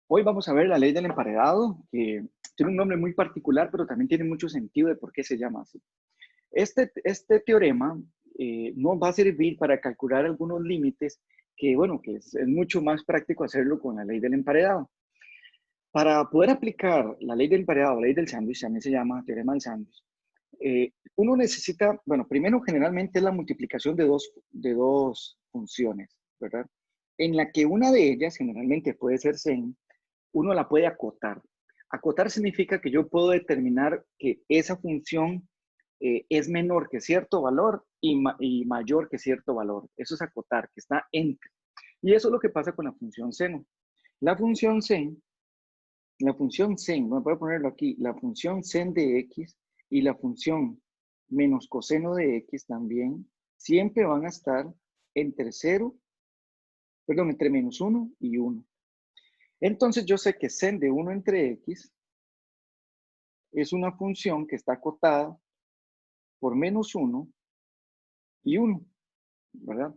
Hoy vamos a ver la ley del emparedado, que tiene un nombre muy particular, pero también tiene mucho sentido de por qué se llama así. Este teorema nos va a servir para calcular algunos límites que, bueno, que es mucho más práctico hacerlo con la ley del emparedado. Para poder aplicar la ley del emparedado, la ley del sándwich, también se llama teorema del sándwich, uno necesita, bueno, primero generalmente es la multiplicación de dos funciones, ¿verdad? En la que una de ellas, generalmente puede ser sen, uno la puede acotar. Acotar significa que yo puedo determinar que esa función es menor que cierto valor y mayor que cierto valor. Eso es acotar, que está entre. Y eso es lo que pasa con la función seno. La función sen, voy a ponerlo aquí, la función sen de x y la función menos coseno de x también siempre van a estar entre 0, perdón, entre menos 1 y 1. Entonces yo sé que sen de 1 entre x es una función que está acotada por menos 1 y 1, ¿verdad?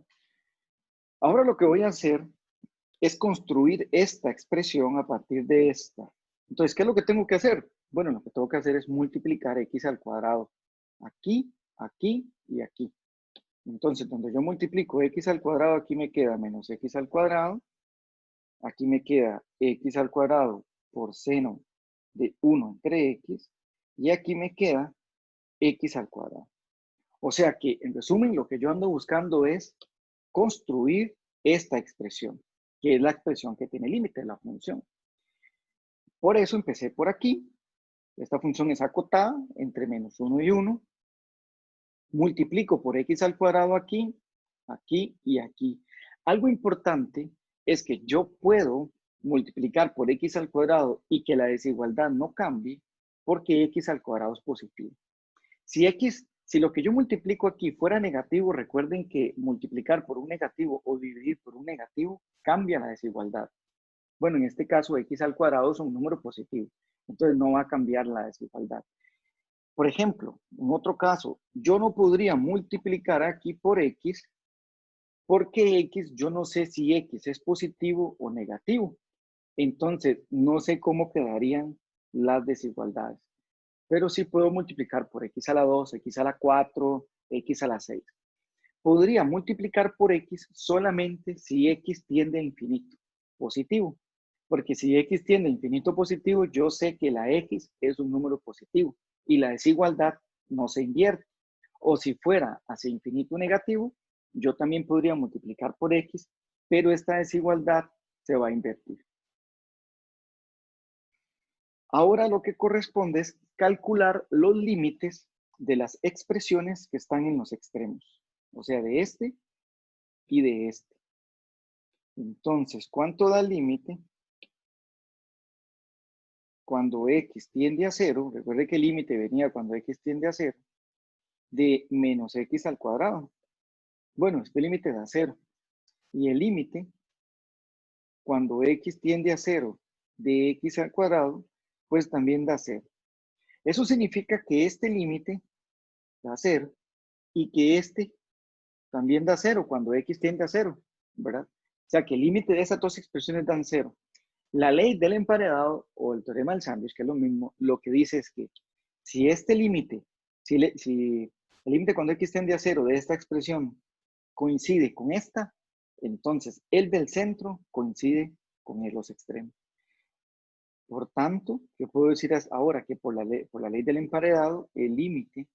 Ahora lo que voy a hacer es construir esta expresión a partir de esta. Entonces, ¿qué es lo que tengo que hacer? Bueno, lo que tengo que hacer es multiplicar x al cuadrado. Aquí, aquí y aquí. Entonces, cuando yo multiplico x al cuadrado, aquí me queda menos x al cuadrado. Aquí me queda x al cuadrado por seno de 1 entre x. Y aquí me queda x al cuadrado. O sea que, en resumen, lo que yo ando buscando es construir esta expresión, que es la expresión que tiene límite, la función. Por eso empecé por aquí. Esta función es acotada entre menos 1 y 1. Multiplico por x al cuadrado aquí, aquí y aquí. Algo importante es que yo puedo multiplicar por x al cuadrado y que la desigualdad no cambie porque x al cuadrado es positivo. Si lo que yo multiplico aquí fuera negativo, recuerden que multiplicar por un negativo o dividir por un negativo cambia la desigualdad. Bueno, en este caso x al cuadrado es un número positivo, entonces no va a cambiar la desigualdad. Por ejemplo, en otro caso, yo no podría multiplicar aquí por x porque x, yo no sé si x es positivo o negativo. Entonces, no sé cómo quedarían las desigualdades. Pero sí puedo multiplicar por x a la 2, x a la 4, x a la 6. Podría multiplicar por x solamente si x tiende a infinito positivo. Porque si x tiende a infinito positivo, yo sé que la x es un número positivo y la desigualdad no se invierte. O si fuera hacia infinito negativo, yo también podría multiplicar por x, pero esta desigualdad se va a invertir. Ahora lo que corresponde es calcular los límites de las expresiones que están en los extremos, o sea, de este y de este. Entonces, ¿cuánto da el límite cuando x tiende a 0? Recuerde que el límite venía cuando x tiende a 0, de menos x al cuadrado. Bueno, este límite da 0. Y el límite, cuando x tiende a 0 de x al cuadrado, pues también da 0. Eso significa que este límite da 0 y que este también da 0 cuando x tiende a 0, ¿verdad? O sea que el límite de esas dos expresiones dan 0. La ley del emparedado o el teorema del sándwich, que es lo mismo, lo que dice es que si este límite, si el límite cuando x tiende a 0 de esta expresión coincide con esta, entonces el del centro coincide con los extremos. Por tanto, yo puedo decir ahora que por la ley del emparedado, el límite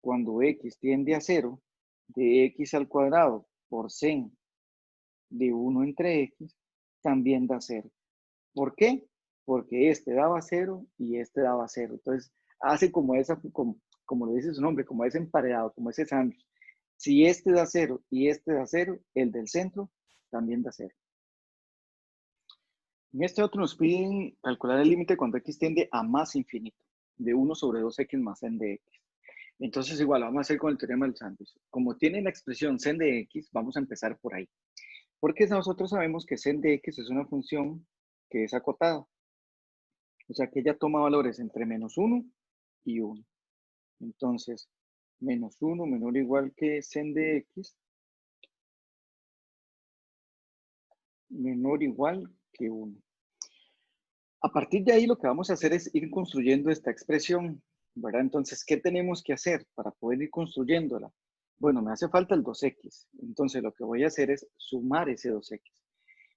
cuando x tiende a 0 de x al cuadrado por sen de 1 entre x también da 0. ¿Por qué? Porque este daba 0 y este daba 0. Entonces, hace como lo dice su nombre, como ese emparedado, como ese sándwich. Si este da 0 y este da 0, el del centro también da 0. En este otro nos piden calcular el límite cuando x tiende a más infinito, de 1 sobre 2x más n de x. Entonces, igual, vamos a hacer con el teorema del sándwich. Como tiene la expresión sen de x, vamos a empezar por ahí. Porque nosotros sabemos que sen de x es una función que es acotada. O sea que ella toma valores entre menos 1 y 1. Entonces, menos 1 menor o igual que sen de x, menor o igual que 1. A partir de ahí lo que vamos a hacer es ir construyendo esta expresión, ¿verdad? Entonces, ¿qué tenemos que hacer para poder ir construyéndola? Bueno, me hace falta el 2x. Entonces, lo que voy a hacer es sumar ese 2x.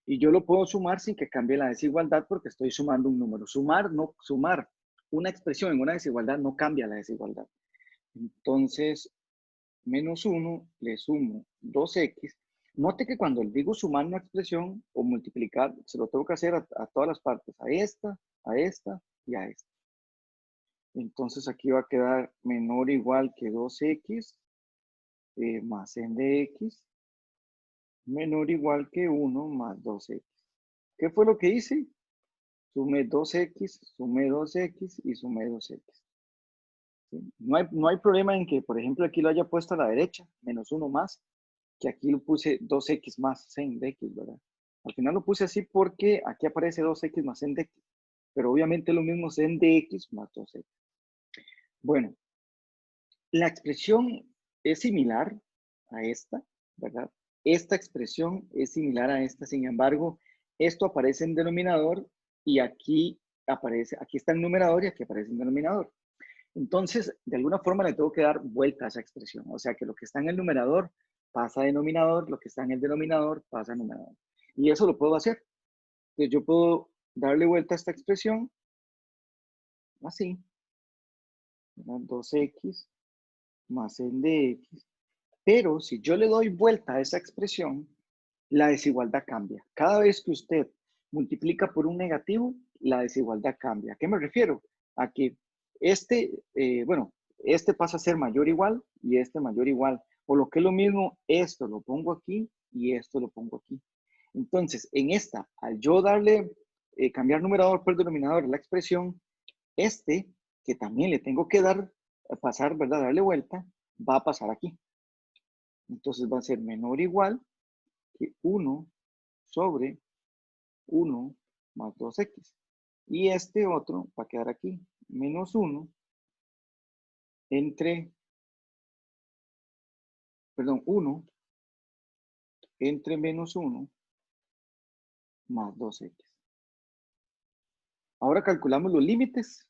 Y yo lo puedo sumar sin que cambie la desigualdad porque estoy sumando un número. Sumar una expresión en una desigualdad no cambia la desigualdad. Entonces, menos 1 le sumo 2x. Note que cuando digo sumar una expresión o multiplicar, se lo tengo que hacer a todas las partes, a esta y a esta. Entonces aquí va a quedar menor o igual que 2x más n de x, menor o igual que 1 más 2x. ¿Qué fue lo que hice? Sumé 2x, sumé 2x y sumé 2x. ¿Sí? No hay problema en que, por ejemplo, aquí lo haya puesto a la derecha, menos 1 más, que aquí lo puse 2x más sin de x, ¿verdad? Al final lo puse así porque aquí aparece 2x más sin de x, pero obviamente lo mismo sin de x más 2x. Bueno, la expresión es similar a esta, ¿verdad? Esta expresión es similar a esta, sin embargo, esto aparece en denominador y aquí está el numerador y aquí aparece el denominador. Entonces, de alguna forma le tengo que dar vuelta a esa expresión. O sea que lo que está en el numerador pasa a denominador, lo que está en el denominador pasa a numerador. Y eso lo puedo hacer. Entonces yo puedo darle vuelta a esta expresión así. 2x más n de x. Pero si yo le doy vuelta a esa expresión, la desigualdad cambia. Cada vez que usted multiplica por un negativo, la desigualdad cambia. ¿A qué me refiero? A que este pasa a ser mayor o igual y este mayor o igual. O lo que es lo mismo, esto lo pongo aquí y esto lo pongo aquí. Entonces, en esta, al yo cambiar numerador por denominador la expresión, que también le tengo que pasar, ¿verdad? Darle vuelta, va a pasar aquí. Entonces va a ser menor o igual que 1 sobre 1 más 2x. Y este otro va a quedar aquí, menos 1 1 entre menos 1 más 2x. Ahora calculamos los límites.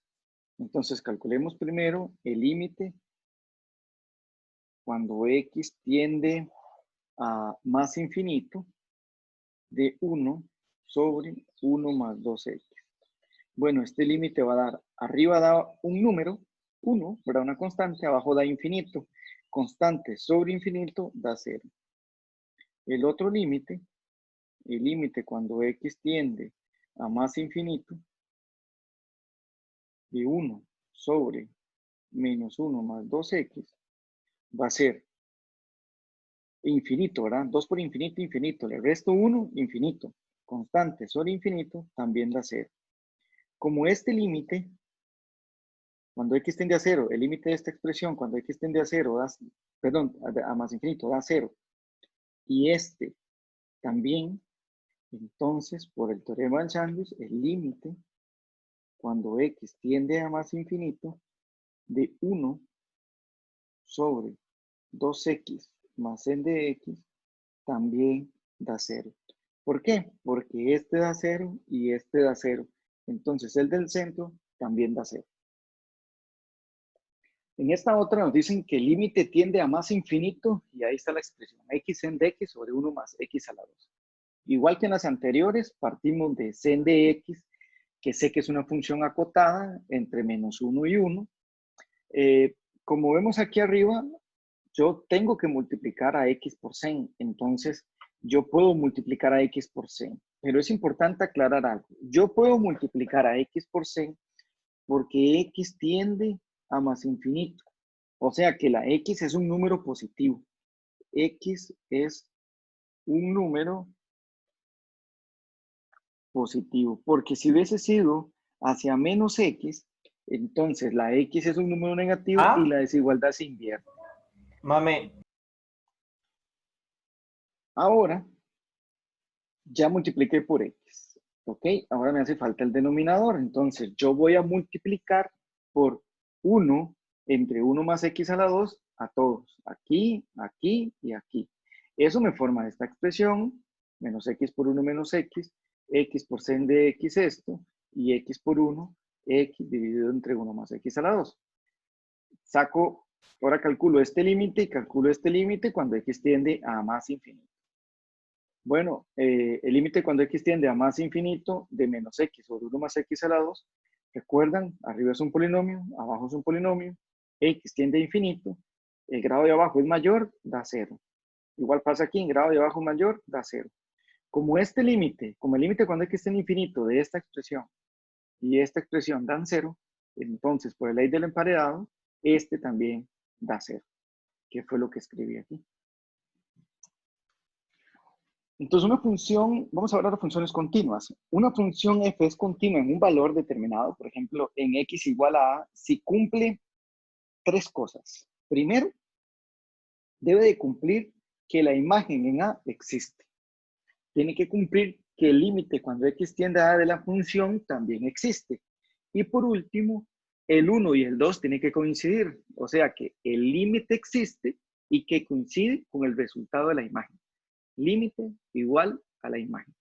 Entonces calculemos primero el límite cuando x tiende a más infinito de 1 sobre 1 más 2x. Bueno, este límite va a dar, arriba da un número, 1, ¿verdad? Una constante, abajo da infinito. Constante sobre infinito da 0. El otro límite, el límite cuando x tiende a más infinito, de 1 sobre menos 1 más 2x, va a ser infinito, ¿verdad? 2 por infinito, infinito. Le resto 1, infinito. Constante sobre infinito también da 0. Como este límite, cuando x tiende a 0, el límite de esta expresión, cuando x tiende a 0, a más infinito, da 0. Y este también, entonces, por el teorema del sándwich, el límite, cuando x tiende a más infinito, de 1 sobre 2x más n de x, también da 0. ¿Por qué? Porque este da 0 y este da 0. Entonces, el del centro también da 0. En esta otra nos dicen que el límite tiende a más infinito y ahí está la expresión x en de x sobre 1 más x a la 2. Igual que en las anteriores, partimos de sen de x, que sé que es una función acotada entre menos 1 y 1. Como vemos aquí arriba, yo tengo que multiplicar a x por sen, entonces yo puedo multiplicar a x por sen. Pero es importante aclarar algo. Yo puedo multiplicar a x por sen porque x tiende a más infinito. O sea que la x es un número positivo. X es un número positivo. Porque si hubiese sido hacia menos x, entonces la x es un número negativo y Ah, la desigualdad se invierte. mame. Ahora, ya multipliqué por x. ¿Ok? Ahora me hace falta el denominador. Entonces, yo voy a multiplicar por 1 entre 1 más x a la 2 a todos. Aquí, aquí y aquí. Eso me forma esta expresión. Menos x por 1 menos x. X por sen de x esto. y x por 1, x dividido entre 1 más x a la 2. Saco, ahora calculo este límite y calculo este límite cuando x tiende a más infinito. Bueno, el límite cuando x tiende a más infinito de menos x sobre 1 más x a la 2, recuerdan, arriba es un polinomio, abajo es un polinomio, x tiende a infinito, el grado de abajo es mayor, da 0. Igual pasa aquí, en grado de abajo mayor, da 0. Como este límite, como el límite cuando x tiende a infinito de esta expresión y esta expresión dan 0, entonces por la ley del emparedado, este también da 0, que fue lo que escribí aquí. Entonces una función, vamos a hablar de funciones continuas. Una función f es continua en un valor determinado, por ejemplo, en x igual a si cumple 3 cosas. Primero, debe de cumplir que la imagen en a existe. Tiene que cumplir que el límite cuando x tiende a de la función también existe. Y por último, el 1 y el 2 tienen que coincidir. O sea que el límite existe y que coincide con el resultado de la imagen. Límite igual a la imagen.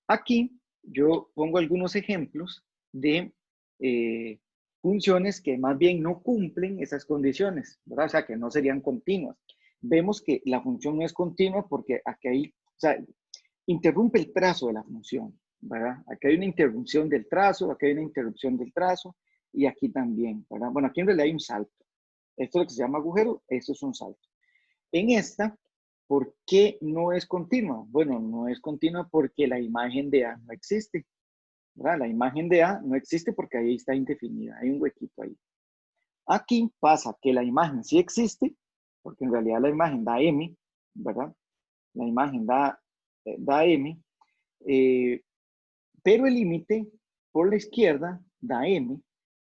Aquí yo pongo algunos ejemplos de funciones que más bien no cumplen esas condiciones, ¿verdad? O sea, que no serían continuas. Vemos que la función no es continua porque aquí hay, o sea, interrumpe el trazo de la función, ¿verdad? Aquí hay una interrupción del trazo, aquí hay una interrupción del trazo y aquí también, ¿verdad? Bueno, aquí en realidad hay un salto. Esto es lo que se llama agujero, esto es un salto. En esta, ¿por qué no es continua? Bueno, no es continua porque la imagen de A no existe, ¿verdad? La imagen de A no existe porque ahí está indefinida, hay un huequito ahí. Aquí pasa que la imagen sí existe, porque en realidad la imagen da M, ¿verdad? La imagen da M, pero el límite por la izquierda da M,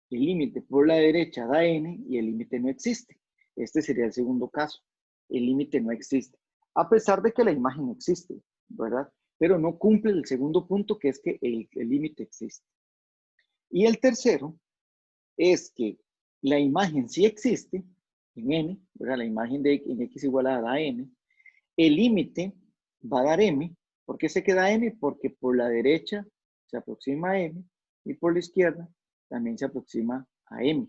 el límite por la derecha da N y el límite no existe. Este sería el segundo caso. El límite no existe, a pesar de que la imagen existe, ¿verdad? Pero no cumple el segundo punto, que es que el límite existe. Y el tercero es que la imagen sí existe en N, ¿verdad? La imagen de en X igual a da N. El límite va a dar M. ¿Por qué se queda M? Porque por la derecha se aproxima a M y por la izquierda también se aproxima a M.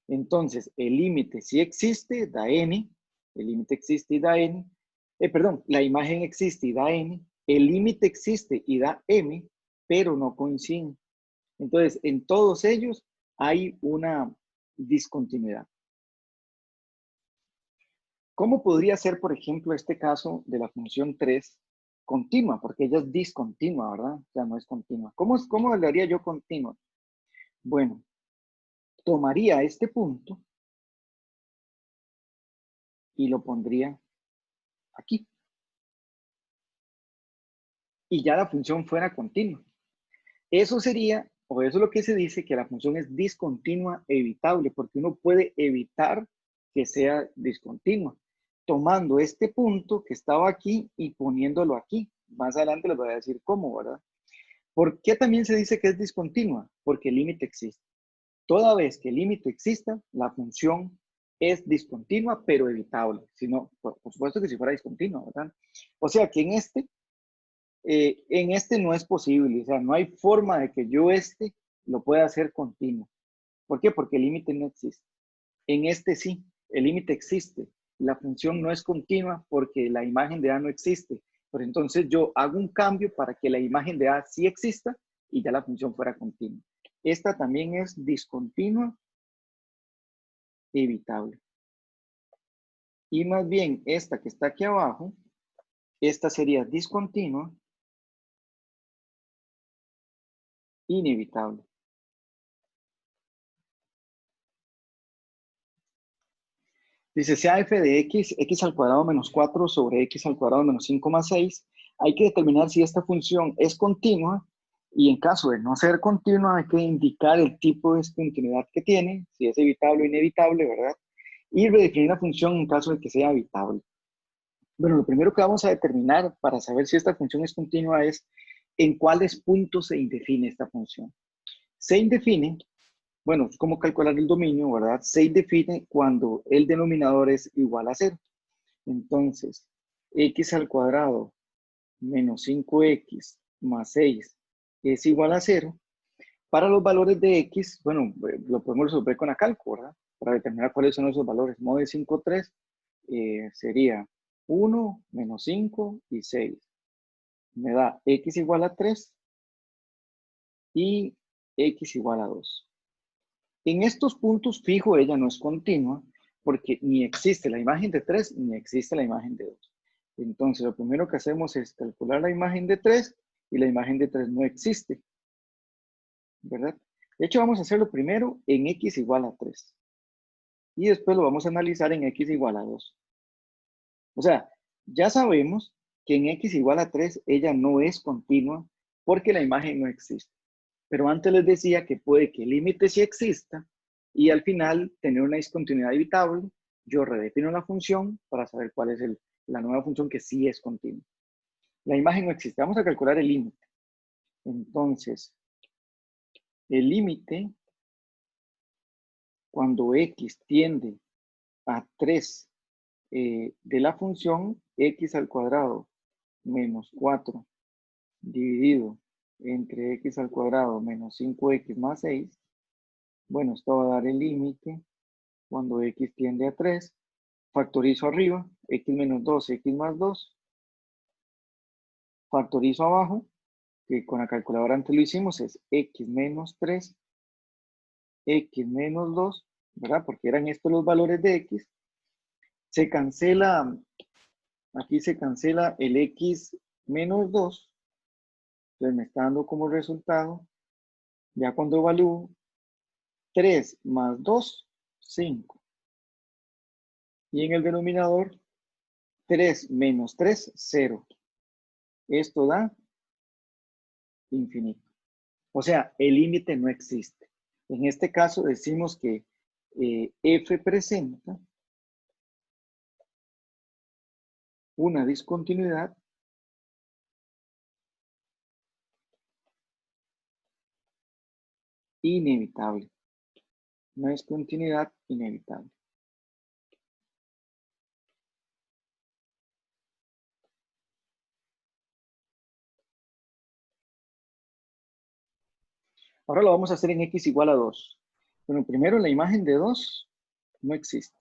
Entonces, el límite sí existe, da N. El límite existe y da N. Perdón, la imagen existe y da N. El límite existe y da M, pero no coinciden. Entonces, en todos ellos hay una discontinuidad. ¿Cómo podría ser, por ejemplo, este caso de la función 3 continua? Porque ella es discontinua, ¿verdad? O sea, no es continua. ¿Cómo le haría yo continua? Bueno, tomaría este punto y lo pondría aquí. Y ya la función fuera continua. Eso sería, o eso es lo que se dice, que la función es discontinua evitable, porque uno puede evitar que sea discontinua, tomando este punto que estaba aquí y poniéndolo aquí. Más adelante les voy a decir cómo, ¿verdad? ¿Por qué también se dice que es discontinua? Porque el límite existe. Toda vez que el límite exista, la función es discontinua, pero evitable. Si no, por supuesto que si fuera discontinua, ¿verdad? O sea que en este no es posible, o sea, no hay forma de que yo lo pueda hacer continuo. ¿Por qué? Porque el límite no existe. En este sí, el límite existe. La función no es continua porque la imagen de A no existe. Pero entonces yo hago un cambio para que la imagen de A sí exista y ya la función fuera continua. Esta también es discontinua evitable. Y más bien, esta que está aquí abajo, esta sería discontinua inevitable. Dice, sea f de x, x al cuadrado menos 4 sobre x al cuadrado menos 5 más 6. Hay que determinar si esta función es continua y en caso de no ser continua hay que indicar el tipo de discontinuidad que tiene, si es evitable o inevitable, ¿verdad? Y redefinir la función en caso de que sea evitable. Bueno, lo primero que vamos a determinar para saber si esta función es continua es en cuáles puntos se indefine esta función. Se indefine, bueno, es como calcular el dominio, ¿verdad? Se indefine cuando el denominador es igual a 0. Entonces, x al cuadrado menos 5x más 6 es igual a 0 Para los valores de x, bueno, lo podemos resolver con la cálculo, ¿verdad? Para determinar cuáles son esos valores. Modo de 5, 3 sería 1, menos 5 y 6. Me da x igual a 3 y x igual a 2. En estos puntos fijo ella no es continua porque ni existe la imagen de 3 ni existe la imagen de 2. Entonces lo primero que hacemos es calcular la imagen de 3 y la imagen de 3 no existe, ¿verdad? De hecho vamos a hacerlo primero en x igual a 3 y después lo vamos a analizar en x igual a 2. O sea, ya sabemos que en x igual a 3 ella no es continua porque la imagen no existe. Pero antes les decía que puede que el límite sí exista y al final tener una discontinuidad evitable. Yo redefino la función para saber cuál es la nueva función que sí es continua. La imagen no existe. Vamos a calcular el límite. Entonces, el límite cuando x tiende a 3 de la función x al cuadrado menos 4 dividido entre x al cuadrado menos 5x más 6. Bueno, esto va a dar el límite cuando x tiende a 3. Factorizo arriba, x menos 2, x más 2. Factorizo abajo, que con la calculadora antes lo hicimos, es x menos 3, x menos 2, ¿verdad? Porque eran estos los valores de x. Se cancela, aquí se cancela el x menos 2. Entonces me está dando como resultado, ya cuando evalúo, 3 más 2, 5. Y en el denominador, 3 menos 3, 0. Esto da infinito. O sea, el límite no existe. En este caso decimos que f presenta una discontinuidad inevitable. Una discontinuidad inevitable. Ahora lo vamos a hacer en x igual a 2. Bueno, primero la imagen de 2 no existe.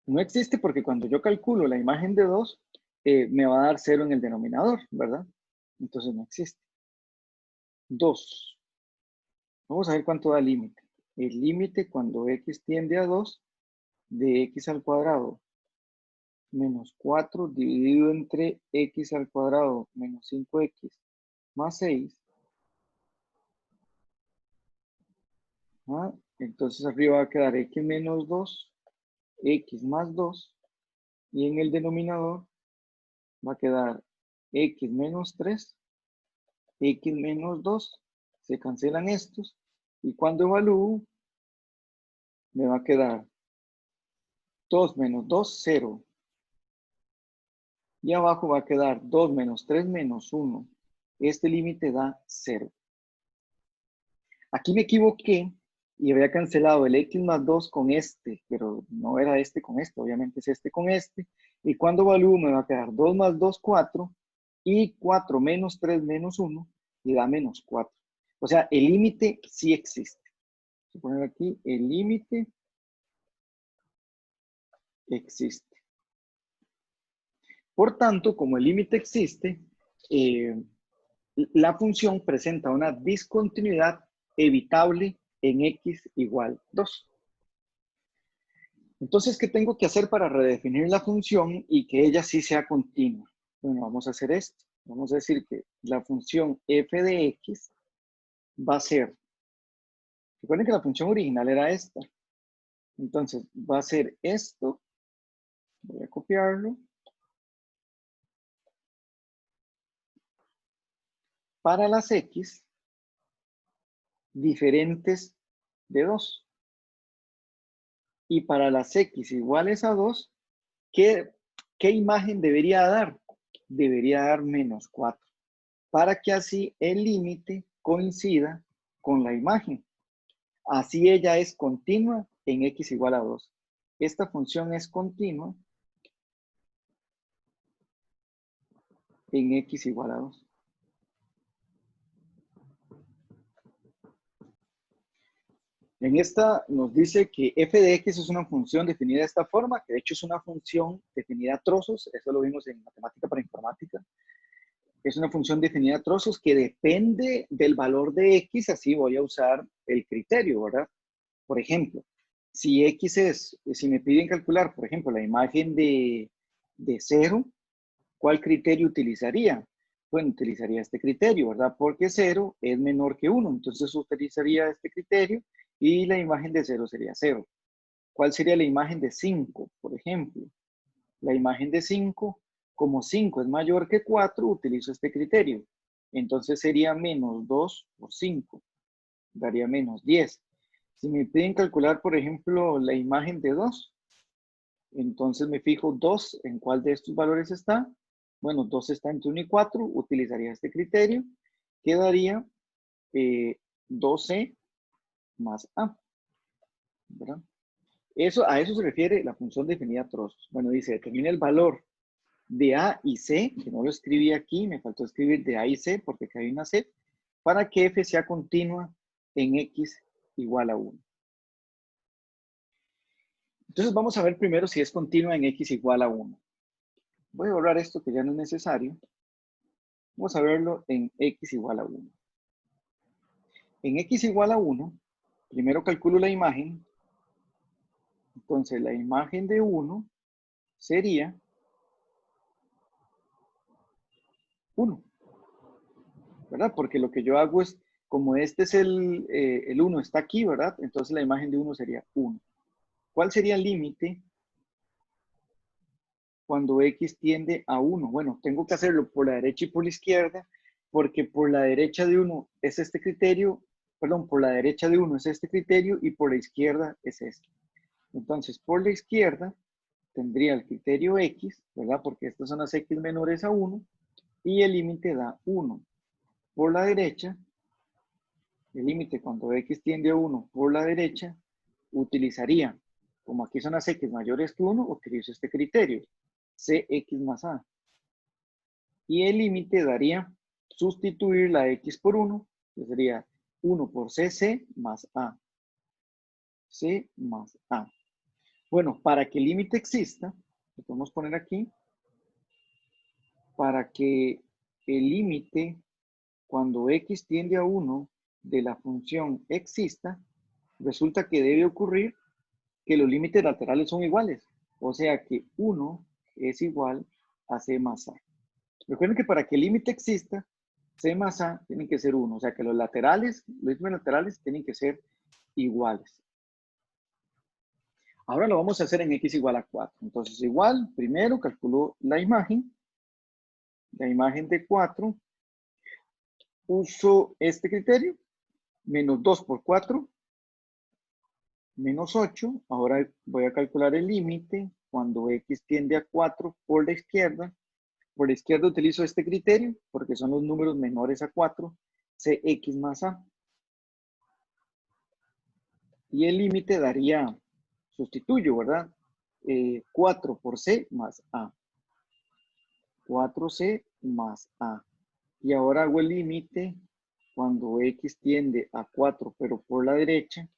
No existe porque cuando yo calculo la imagen de 2, me va a dar 0 en el denominador, ¿verdad? Entonces no existe. 2. Vamos a ver cuánto da el límite. El límite cuando x tiende a 2 de x al cuadrado menos 4 dividido entre x al cuadrado menos 5x más 6. ¿Ah? Entonces arriba va a quedar x menos 2, x más 2. Y en el denominador va a quedar x menos 3, x menos 2. Se cancelan estos. Y cuando evalúo, me va a quedar 2 menos 2, 0. Y abajo va a quedar 2 menos 3 menos 1. Este límite da 0. Aquí me equivoqué y había cancelado el x más 2 con este, pero no era este con este, obviamente es este con este. Y cuando evalúo me va a quedar 2 más 2, 4, y 4 menos 3 menos 1, y da menos 4. O sea, el límite sí existe. Voy a poner aquí, el límite existe. Por tanto, como el límite existe, la función presenta una discontinuidad evitable en x igual 2. Entonces, ¿qué tengo que hacer para redefinir la función y que ella sí sea continua? Bueno, vamos a hacer esto. Vamos a decir que la función f de x va a ser, recuerden que la función original era esta. Entonces, va a ser esto. Voy a copiarlo. Para las x diferentes de 2. Y para las x iguales a 2, ¿qué imagen debería dar? Debería dar menos 4. Para que así el límite coincida con la imagen. Así ella es continua en x igual a 2. Esta función es continua en x igual a 2. En esta nos dice que f de x es una función definida de esta forma, que de hecho es una función definida a trozos, eso lo vimos en matemática para informática. Es una función definida a trozos que depende del valor de x, así voy a usar el criterio, ¿verdad? Por ejemplo, si x si me piden calcular, por ejemplo, la imagen de 0, ¿cuál criterio utilizaría? Bueno, utilizaría este criterio, ¿verdad? Porque 0 es menor que 1, entonces utilizaría este criterio y la imagen de 0 sería 0. ¿Cuál sería la imagen de 5, por ejemplo? La imagen de 5, como 5 es mayor que 4, utilizo este criterio. Entonces sería menos 2 por 5, daría menos 10. Si me piden calcular, por ejemplo, la imagen de 2, entonces me fijo 2 en cuál de estos valores está. Bueno, 2 está entre 1 y 4, utilizaría este criterio. Quedaría 12 más A, ¿verdad? A eso se refiere la función definida a trozos. Bueno, dice, determina el valor de A y C, que no lo escribí aquí, me faltó escribir de A y C porque acá hay una C, para que F sea continua en X igual a 1. Entonces vamos a ver primero si es continua en X igual a 1. Voy a borrar esto que ya no es necesario. Vamos a verlo en X igual a 1. En X igual a 1, primero calculo la imagen. Entonces la imagen de 1 sería 1, ¿verdad? Porque lo que yo hago es, como este es el 1 está aquí, ¿verdad? Entonces la imagen de 1 sería 1. ¿Cuál sería el límite cuando X tiende a 1? Bueno, tengo que hacerlo por la derecha y por la izquierda, porque por la derecha de 1 es este criterio, perdón, por la derecha de 1 es este criterio y por la izquierda es este. Entonces, por la izquierda tendría el criterio X, ¿verdad? Porque estas son las X menores a 1 y el límite da 1. Por la derecha, el límite cuando X tiende a 1 por la derecha, utilizaría, como aquí son las X mayores que 1, utilizo este criterio, Cx más A. Y el límite daría sustituir la X por 1, que sería 1 por CC más A. C más A. Bueno, para que el límite exista, lo podemos poner aquí, para que el límite cuando X tiende a 1 de la función exista, resulta que debe ocurrir que los límites laterales son iguales. O sea que 1 es igual a C más A. Recuerden que para que el límite exista, C más A tiene que ser 1. O sea que los límites laterales tienen que ser iguales. Ahora lo vamos a hacer en X igual a 4. Entonces igual, primero calculo la imagen de 4. Uso este criterio, menos 2 por 4, menos 8. Ahora voy a calcular el límite cuando X tiende a 4 por la izquierda. Por la izquierda utilizo este criterio porque son los números menores a 4, Cx más A. Y el límite daría, sustituyo, ¿verdad? 4 por C más A. 4C más A. Y ahora hago el límite cuando X tiende a 4, pero por la derecha.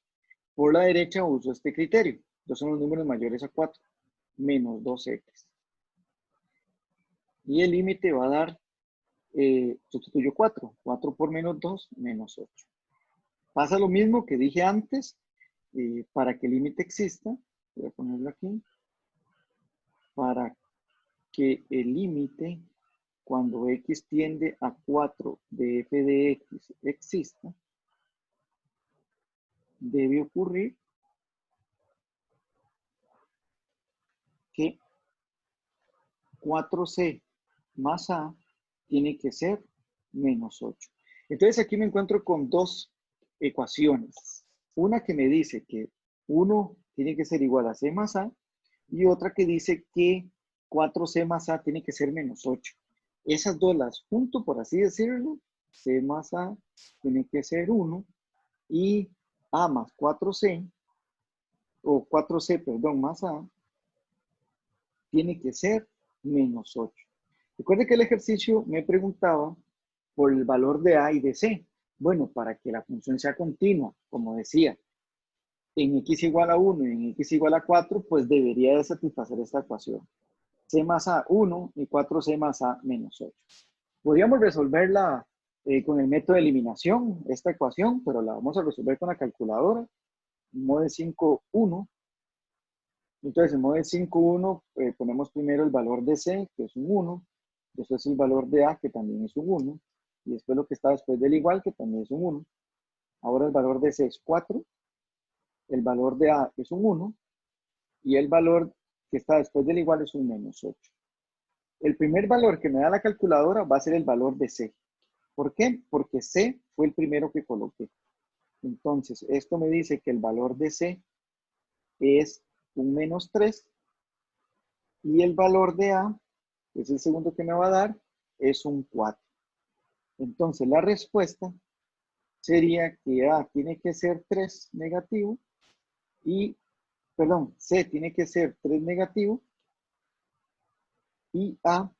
Por la derecha uso este criterio. Estos son los números mayores a 4. Menos 2X. Y el límite va a dar, sustituyo 4. 4 por menos 2, menos 8. Pasa lo mismo que dije antes. Para que el límite exista, voy a ponerlo aquí. Para que el límite cuando X tiende a 4 de f de X exista, debe ocurrir que 4C más A tiene que ser menos 8. Entonces aquí me encuentro con dos ecuaciones. Una que me dice que 1 tiene que ser igual a C más A y otra que dice que 4C más A tiene que ser menos 8. Esas dos las junto, por así decirlo. C más A tiene que ser 1 y A más 4C, o 4C, perdón, más A, tiene que ser menos 8. Recuerde que el ejercicio me preguntaba por el valor de A y de C. Bueno, para que la función sea continua, como decía, en x igual a 1 y en x igual a 4, pues debería de satisfacer esta ecuación. C más A 1 y 4C más A menos 8. Podríamos resolverla con el método de eliminación, esta ecuación, pero la vamos a resolver con la calculadora. Mode 5, 1. Entonces, en Mode 5, 1, ponemos primero el valor de C, que es un 1. Después el valor de A, que también es un 1. Y después lo que está después del igual, que también es un 1. Ahora el valor de C es 4. El valor de A es un 1. Y el valor que está después del igual es un menos 8. El primer valor que me da la calculadora va a ser el valor de C. ¿Por qué? Porque C fue el primero que coloqué. Entonces, esto me dice que el valor de C es un menos 3 y el valor de A, que es el segundo que me va a dar, es un 4. Entonces, la respuesta sería que A tiene que ser 3 negativo y, perdón, C tiene que ser 3 negativo y A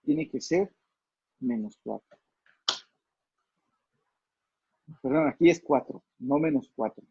tiene que ser menos 4. Perdón, aquí es 4, no menos 4.